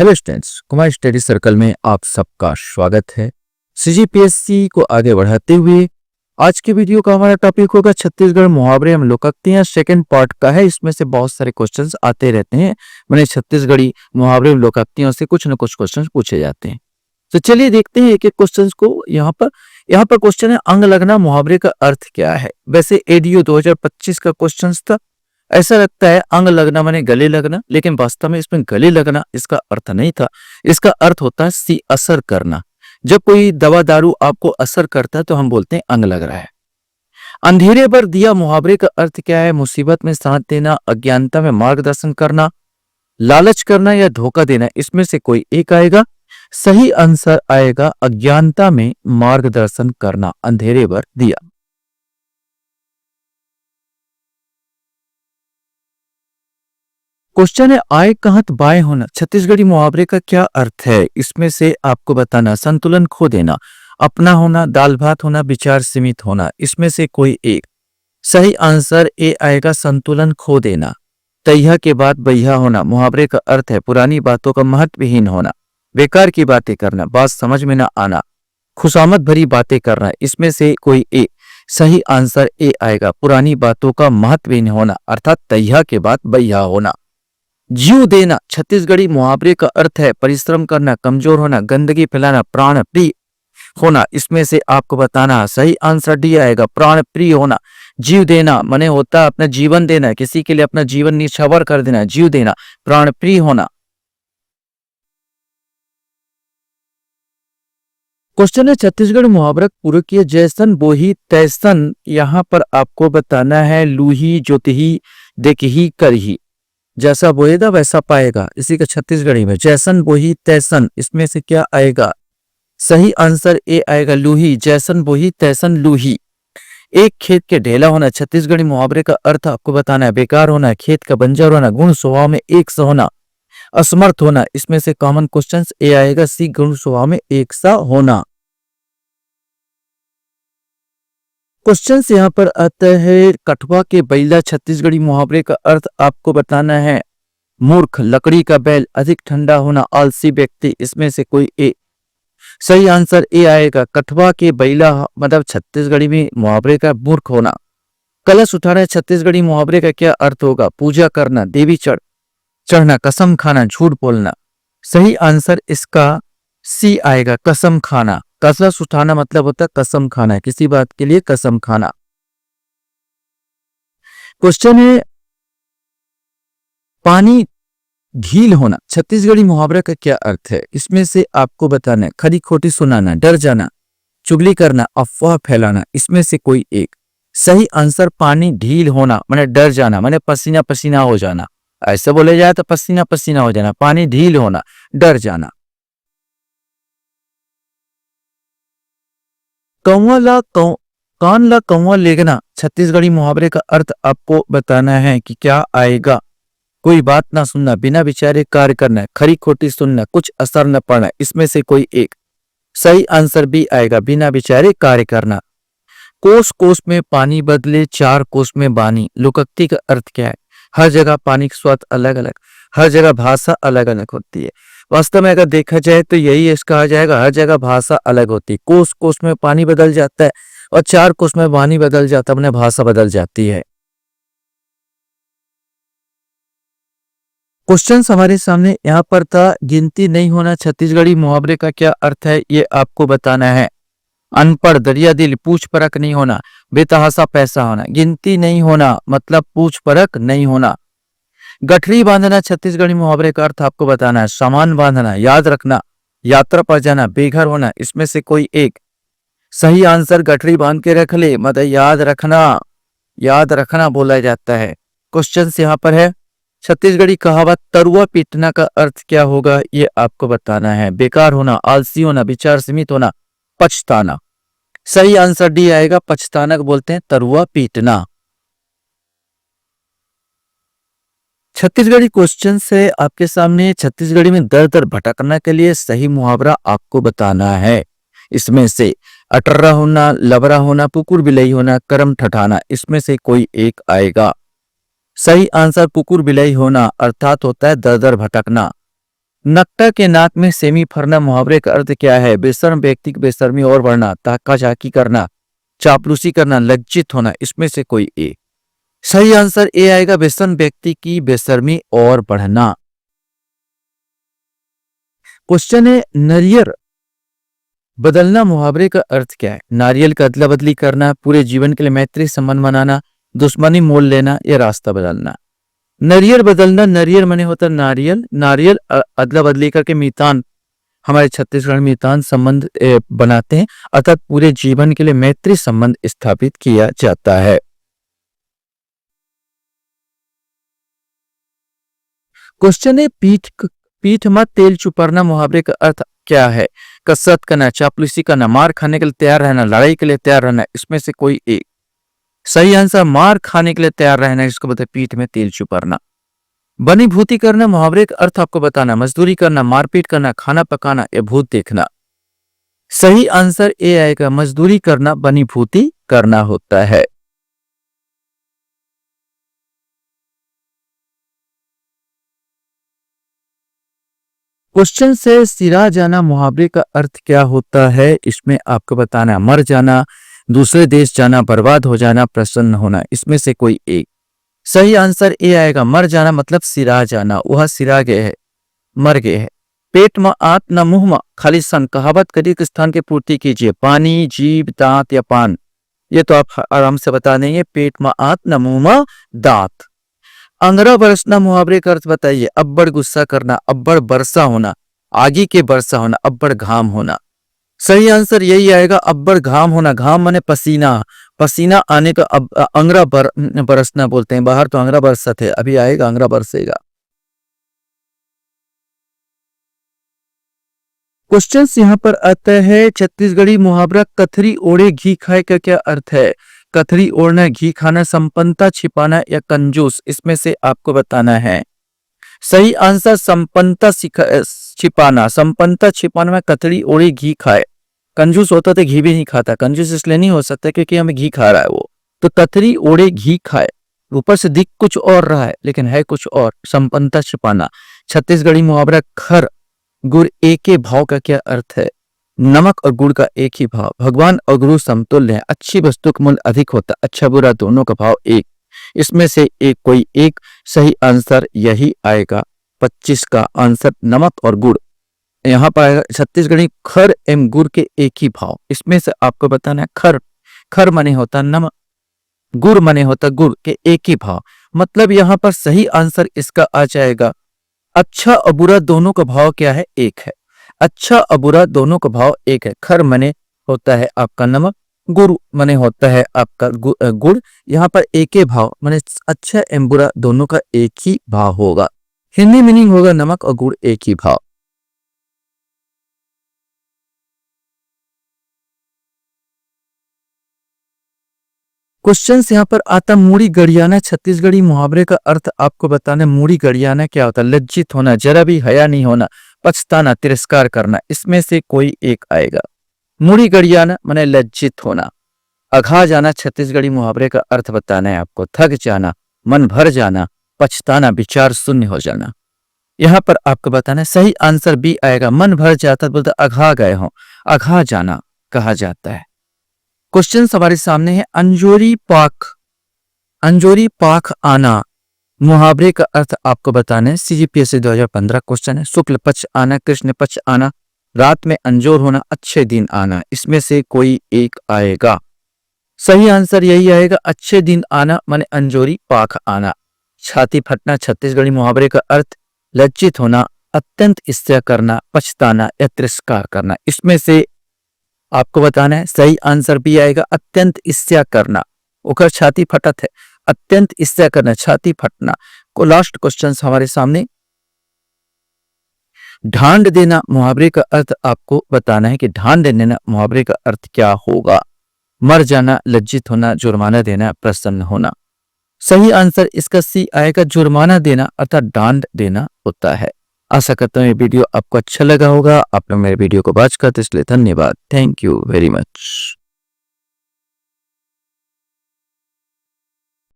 Hello students, Kumar study circle में आप सबका स्वागत है। सीजीपीएससी को आगे बढ़ाते हुए आज के वीडियो का हमारा टॉपिक होगा छत्तीसगढ़ मुहावरे एवं लोकोक्तियां। सेकंड पार्ट का है। इसमें से बहुत सारे क्वेश्चंस आते रहते हैं। मैंने छत्तीसगढ़ी मुहावरे एवं लोकोक्तियों से कुछ न कुछ क्वेश्चंस पूछे जाते हैं। तो चलिए देखते हैं एक एक क्वेश्चन को। यहाँ पर क्वेश्चन है, अंग लगना मुहावरे का अर्थ क्या है। वैसे एडीओ 2025 का क्वेश्चन था। ऐसा लगता है अंग लगना माने गले लगना, लेकिन वास्तव में इसमें गले लगना इसका अर्थ नहीं था। इसका अर्थ होता है सी असर करना। जब कोई दवा दारू आपको असर करता है तो हम बोलते हैं अंग लग रहा है। अंधेरे पर दिया मुहावरे का अर्थ क्या है। मुसीबत में साथ देना, अज्ञानता में मार्गदर्शन करना, लालच करना या धोखा देना, इसमें से कोई एक आएगा। सही आंसर आएगा अज्ञानता में मार्गदर्शन करना, अंधेरे पर दिया। क्वेश्चन है, आय कहत बाय होना छत्तीसगढ़ी मुहावरे का क्या अर्थ है। इसमें से आपको बताना, संतुलन खो देना, अपना होना, दाल भात होना, विचार सीमित होना, इसमें से कोई एक। सही आंसर ए आएगा, संतुलन खो देना। तैया के बाद बैया होना मुहावरे का अर्थ है पुरानी बातों का महत्वहीन होना, बेकार की बातें करना, बात समझ में ना आना, खुशामद भरी बातें करना, इसमें से कोई एक। सही आंसर ए आएगा, पुरानी बातों का महत्वहीन होना अर्थात तैया के बाद बैया होना। जीव देना छत्तीसगढ़ी मुहावरे का अर्थ है परिश्रम करना, कमजोर होना, गंदगी फैलाना, प्राण प्रिय होना, इसमें से आपको बताना। सही आंसर डी आएगा, प्राण प्रिय होना। जीव देना माने होता है अपना जीवन देना, किसी के लिए अपना जीवन निछावर कर देना, जीव देना, प्राण प्रिय होना। क्वेश्चन है, छत्तीसगढ़ मुहावरा पूर्व किए जैसन बोही तैसन। यहां पर आपको बताना है लूही जोतही देखही करही, जैसा बोएगा वैसा पाएगा, इसी का छत्तीसगढ़ी में जैसन बोही तैसन, इसमें से क्या आएगा। सही आंसर ए आएगा, लूही। जैसन बोही तैसन लूही। एक खेत के ढेला होना छत्तीसगढ़ी मुहावरे का अर्थ आपको बताना है बेकार होना, खेत का बंजर होना, गुण स्वभाव में एक सा होना, असमर्थ होना, इसमें से कॉमन क्वेश्चन ए आएगा, सी गुण स्वभाव में एक सा होना। क्वेश्चन यहाँ पर आता है, कठवा के बैला छत्तीसगढ़ी मुहावरे का अर्थ आपको बताना है मूर्ख, लकड़ी का बैल, अधिक ठंडा होना, आलसी व्यक्ति, इसमें से कोई एक। सही आंसर ए आएगा, कठवा के बैला मतलब छत्तीसगढ़ी में मुहावरे का मूर्ख होना। कलश उठाना छत्तीसगढ़ी मुहावरे का क्या अर्थ होगा। पूजा करना, देवी चढ़ना, कसम खाना, झूठ बोलना। सही आंसर इसका सी आएगा, कसम खाना। कलश उठाना मतलब होता है कसम खाना, किसी बात के लिए कसम खाना। क्वेश्चन है, पानी ढील होना छत्तीसगढ़ी मुहावरे का क्या अर्थ है। इसमें से आपको बताना है खरी खोटी सुनाना, डर जाना, चुगली करना, अफवाह फैलाना, इसमें से कोई एक। सही आंसर पानी ढील होना माने डर जाना, माने पसीना पसीना हो जाना, ऐसे बोले जाए तो पसीना पसीना हो जाना, पानी ढील होना, डर जाना। कान ला कौवा लेगना छत्तीसगढ़ी मुहावरे का अर्थ आपको बताना है कि क्या आएगा। कोई बात ना सुनना, बिना विचारे कार्य करना, खरी खोटी सुनना, कुछ असर न पड़ना, इसमें से कोई एक। सही आंसर भी आएगा, बिना विचारे कार्य करना। कोस कोस में पानी बदले, चार कोस में बानी, लोकोक्ति का अर्थ क्या है। हर जगह पानी का स्वाद अलग अलग, हर जगह भाषा अलग अलग होती है। वास्तव में अगर देखा जाए तो यही इसका आ जाएगा, हर जगह भाषा अलग होती है। कोस कोस में पानी बदल जाता है और चार कोस में पानी बदल जाता है, अपने भाषा बदल जाती है। क्वेश्चन हमारे सामने यहाँ पर था, गिनती नहीं होना छत्तीसगढ़ी मुहावरे का क्या अर्थ है, ये आपको बताना है। अनपढ़, दरिया दिल, पूछ परख नहीं होना, बेतहासा पैसा होना, गिनती नहीं होना मतलब पूछ परख नहीं होना। गठरी बांधना छत्तीसगढ़ी मुहावरे का अर्थ आपको बताना है सामान बांधना, याद रखना, यात्रा पर जाना, बेघर होना, इसमें से कोई एक। सही आंसर गठरी बांध के रख ले मतलब याद रखना बोला जाता है। क्वेश्चन यहाँ पर है, छत्तीसगढ़ी कहावत तरुआ पीटना का अर्थ क्या होगा, ये आपको बताना है। बेकार होना, आलसी होना, विचार सीमित होना, पछताना। सही आंसर डी आएगा, पछताना को बोलते हैं तरुआ पीटना। छत्तीसगढ़ी क्वेश्चन से आपके सामने, छत्तीसगढ़ी में दर दर भटकना के लिए सही मुहावरा आपको बताना है। इसमें से अटर्रा होना, लबरा होना, पुकुर बिलई होना, करम ठठाना, इसमें से कोई एक आएगा। सही आंसर पुकुर बिलई होना अर्थात होता है दर दर भटकना। नकटा के नाक में सेमी फरना मुहावरे का अर्थ क्या है? बेशर्म व्यक्ति की बेशर्मी और बढ़ना, ताका-झाकी करना, चापलूसी करना, लज्जित होना। इसमें से कोई एक। सही आंसर ए आएगा, बेशर्म व्यक्ति की बेशर्मी और बढ़ना। क्वेश्चन है, नारियल बदलना मुहावरे का अर्थ क्या है? नारियल का अदला बदली करना, पूरे जीवन के लिए मैत्री संबंध बनाना, दुश्मनी मोल लेना या रास्ता बदलना। नारियल बदलना, नारियल माने होता है नारियल, नारियल अदला बदली करके मीतान, हमारे छत्तीसगढ़ में मीतान संबंध बनाते हैं, अर्थात पूरे जीवन के लिए मैत्री संबंध स्थापित किया जाता है। क्वेश्चन है, पीठ मत तेल चुपरना मुहावरे का अर्थ क्या है? कसरत करना, चापलूसी करना, मार खाने के लिए तैयार रहना, लड़ाई के लिए तैयार रहना। इसमें से कोई एक। सही आंसर मार खाने के लिए तैयार रहना, इसको बोलते हैं पीठ में तेल चुपरना। बनी भूती करना मुहावरे का अर्थ आपको बताना, मजदूरी करना, मारपीट करना, खाना पकाना या भूत देखना। सही आंसर ए आएगा, मजदूरी करना बनी भूती करना होता है। क्वेश्चन से, सिरा जाना मुहावरे का अर्थ क्या होता है? इसमें आपको बताना, मर जाना, दूसरे देश जाना, बर्बाद हो जाना, प्रसन्न होना। इसमें से कोई एक। सही आंसर ए आएगा, मर जाना मतलब सिरा जाना, वह सिरा गए है, मर गए है। पेट में आत न मुंह में खाली सन, कहावत करी के स्थान की पूर्ति कीजिए। पानी, जीभ, दांत या पान, ये तो आप आराम से बता देंगे। पेट में आत न मुंह में दांत। अंगरा बरसना मुहावरे का अर्थ बताइए। अब्बड़ गुस्सा करना, अब्बड़ बरसा होना, आगे के बरसा होना, अब्बड़ घाम होना। सही आंसर यही आएगा, अब्बड़ घाम होना। घाम माने पसीना, पसीना आने का अंगरा बरसना बोलते हैं। बाहर तो अंगरा बरसत है, अभी आएगा अंगरा बरसेगा। क्वेश्चन यहाँ पर आता है, छत्तीसगढ़ी मुहावरा कथरी ओढ़े घी खाए का क्या अर्थ है? कथरी ओढ़ना, घी खाना, संपन्नता छिपाना या कंजूस। इसमें से आपको बताना है। सही आंसर संपन्नता छिपाना। संपन्नता छिपाना में कथरी ओढ़े घी खाए। कंजूस होता तो घी भी नहीं खाता। कंजूस इसलिए नहीं हो सकता क्योंकि हमें घी खा रहा है वो। तो कथरी ओढ़े घी खाए, ऊपर से दिख कुछ और रहा है लेकिन है कुछ और। संपन्नता छिपाना। छत्तीसगढ़ी मुहावरा खर गुड़ एक के भाव का क्या अर्थ है? नमक और गुड़ का एक ही भाव। भगवान और गुरु समतुल्य है। अच्छी वस्तु का मूल्य अधिक होता, अच्छा बुरा दोनों का भाव एक। इसमें से एक कोई एक। सही आंसर यही आएगा, 25 का आंसर नमक और गुड़। यहाँ पर आएगा छत्तीसगढ़ी खर एवं गुड़ के एक ही भाव। इसमें से आपको बताना है, खर, खर माने होता नमक, गुड़ माने होता गुड़ के एक ही भाव। मतलब यहाँ पर सही आंसर इसका आ जाएगा, अच्छा और बुरा दोनों का भाव क्या है? एक है। अच्छा और बुरा दोनों का भाव एक है। खर माने होता है आपका नमक, गुड़ माने होता है आपका गुड़। यहाँ पर एक ही भाव माने अच्छा एवं बुरा दोनों का एक ही भाव होगा। हिंदी मीनिंग होगा नमक और गुड़ एक ही भाव। क्वेश्चन यहाँ पर आता, मूड़ी गड़ियाना छत्तीसगढ़ी मुहावरे का अर्थ आपको बताना। मूड़ी गड़ियाना क्या होता है? लज्जित होना, जरा भी हया नहीं होना, पछताना, तिरस्कार करना। इसमें से कोई एक आएगा। मूड़ी गड़ियाना माने लज्जित होना। अघा जाना छत्तीसगढ़ी मुहावरे का अर्थ बताना है आपको। थक जाना, मन भर जाना, पछताना, विचार शून्य हो जाना। यहाँ पर आपको बताना है। सही आंसर बी आएगा, मन भर जाता बोलते अघा गए हो, अघा जाना कहा जाता है। क्वेश्चन हमारे सामने है, अंजोरी पाख, अंजोरी पाख आना मुहावरे का अर्थ आपको बताना है। सीजीपीएससी 2015 क्वेश्चन है। शुक्ल पक्ष आना, कृष्ण पक्ष आना, रात में अंजोर होना, अच्छे दिन आना। इसमें से कोई एक आएगा। सही आंसर यही आएगा, अच्छे दिन आना माने अंजोरी पाख आना। छाती फटना छत्तीसगढ़ी मुहावरे का अर्थ लज्जित होना, अत्यंत ईर्ष्या करना, पछताना या तिरस्कार करना। इसमें से आपको बताना है। सही आंसर भी आएगा, अत्यंत ईर्ष्या करना। ओकर छाती फटत है, अत्यंत ईर्ष्या करना, छाती फटना को। लास्ट क्वेश्चन हमारे सामने, ढांड देना मुहावरे का अर्थ आपको बताना है कि ढांड देना मुहावरे का अर्थ क्या होगा? मर जाना, लज्जित होना, जुर्माना देना, प्रसन्न होना। सही आंसर इसका सी आएगा, जुर्माना देना अर्थात डांड देना होता है। आशा करता हूँ ये वीडियो आपको अच्छा लगा होगा। आप लोग मेरे वीडियो को वॉच करते इसलिए धन्यवाद। Thank you very much.